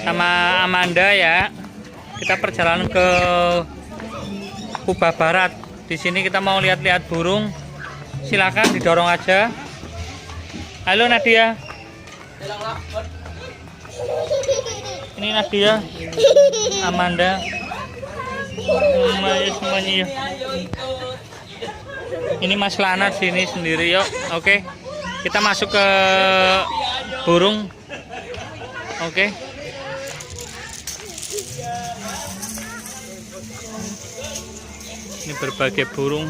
Sama Amanda ya. Kita perjalanan ke Kuba Barat. Di sini kita mau lihat-lihat burung. Silakan didorong aja. Halo Nadia. Ini Nadia, Amanda, semuanya ya. Ini Mas Lana sini sendiri yuk. Oke, kita masuk ke burung. Oke. Ini berbagai burung.